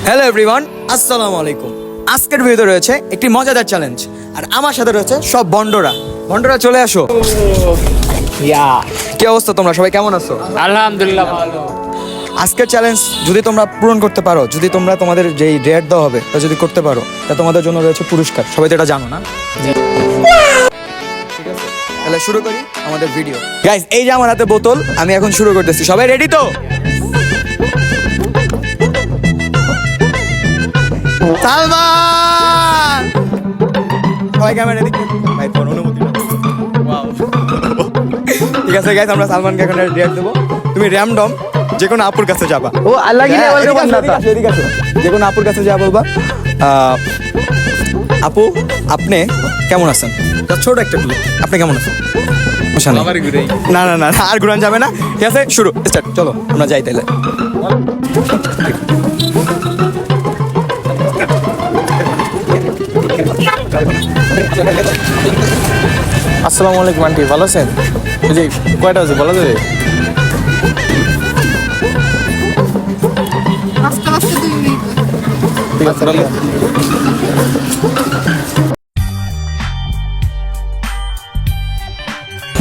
Hello everyone, আসসালামু আলাইকুম। আজকের ভিডিওতে রয়েছে একটি মজাদার চ্যালেঞ্জ, আর আমার সাথে রয়েছে সব বন্ডরা চলে আসো। কি অবস্থা, তোমরা সবাই কেমন আছো? আলহামদুলিল্লাহ ভালো। আজকের চ্যালেঞ্জ যদি তোমরা পূরণ করতে পারো, যদি তোমরা তোমাদের যেই রেট দেওয়া হবে তা যদি করতে পারো, তা তোমাদের জন্য রয়েছে পুরস্কার। সবাই তো এটা জানো না? ঠিক আছে, তাহলে শুরু করি আমাদের ভিডিও। গাইস, এই যে আমার হাতে বোতল, আমি এখন শুরু করতেছি। সবাই রেডি তো? সালমান, সবাই ক্যামেরা দিকে ভাই, তোর অনুমতি নাও। ঠিক আছে গাইস, আমরা সালমানকে এখন রেট দেবো। তুমি র্যামডম যে কোনো আপুর কাছে যাবা। ও আল্লাহ কি হ্যাঁ, বলতে এদিকে আসো, বন্ধা এদিকে আসো, যে কোনো আপুর কাছে যা বলবা, আপু আপনি কেমন আছেন? তা ছোট একটা ক্লু, আপনি কেমন আছেন? সমস্যা নেই। না না না না, আর ঘুরান যাবে না। ঠিক আছে, শুরু স্টার্ট। চলো আমরা যাই তাহলে। আসসালামু আলাইকুম আন্টি, ভালো আছেন? এই যে কয়টা আছে বলা যাবে? আস্তে আস্তে 2 মিনিট। ঠিক আছে তাহলে।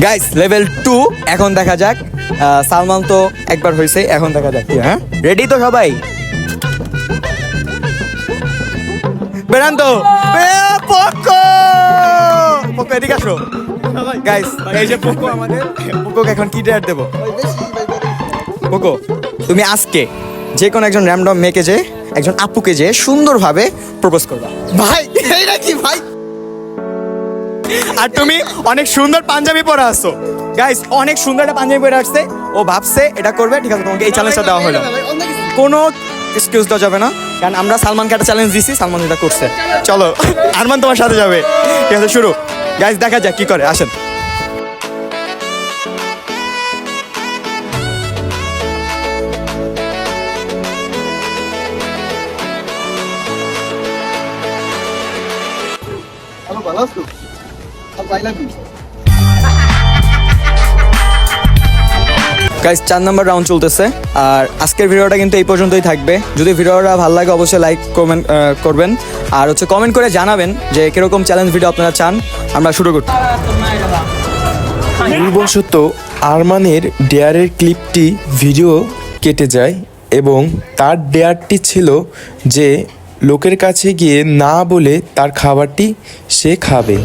গাইস, লেভেল 2 এখন দেখা যাক। সালমান তো একবার হয়েছে, এখন দেখা যাক কি। হ্যাঁ, রেডি তো সবাই? বেরান তো পোকো পোকো, এদিকে আসো। গাইস, এই যে পোকো, আমাদের পোকোকে এখন কি ডেয়ার দেবো? পোকো, তুমি আজকে যে কোনো একজন র্যান্ডম মেয়েকে যে একজন আপুকে যে সুন্দরভাবে প্রপোজ করবা। ভাই এইটা কি ভাই? আর তুমি অনেক সুন্দর পাঞ্জাবি পরে আসছো। গাইস, অনেক সুন্দর একটা পাঞ্জাবি পরে আসছে, ও ভাবছে এটা করবে। ঠিক আছে, তোমাকে এই চ্যালেঞ্জটা দেওয়া হলো। কোনো এক্সকিউজ দেওয়া যাবে না, কারণ আমরা সালমানকে একটা চ্যালেঞ্জ দিছি, সালমান এটা করছে। চলো, আরমান তোমার সাথে যাবে। ঠিক আছে, শুরু। গাইস, দেখা যাক কি করে, আসেন। গাইস, 4 নম্বর রাউন্ড চলতেছে, আর আজকের ভিডিওটা কিন্তু এই পর্যন্তই থাকবে। যদি ভিডিওটা ভালো লাগে অবশ্যই লাইক কমেন্ট করবেন, আর হচ্ছে কমেন্ট করে জানাবেন যে কিরকম চ্যালেঞ্জ ভিডিও আপনারা চান। আমরা শুরু করছি। ভুলবশত আরমানের ডেয়ারের ক্লিপটি ভিডিও কেটে যায় এবং তার ডেয়ারটি ছিল যে লোকের কাছে গিয়ে না বলে তার খাবারটি সে খাবে।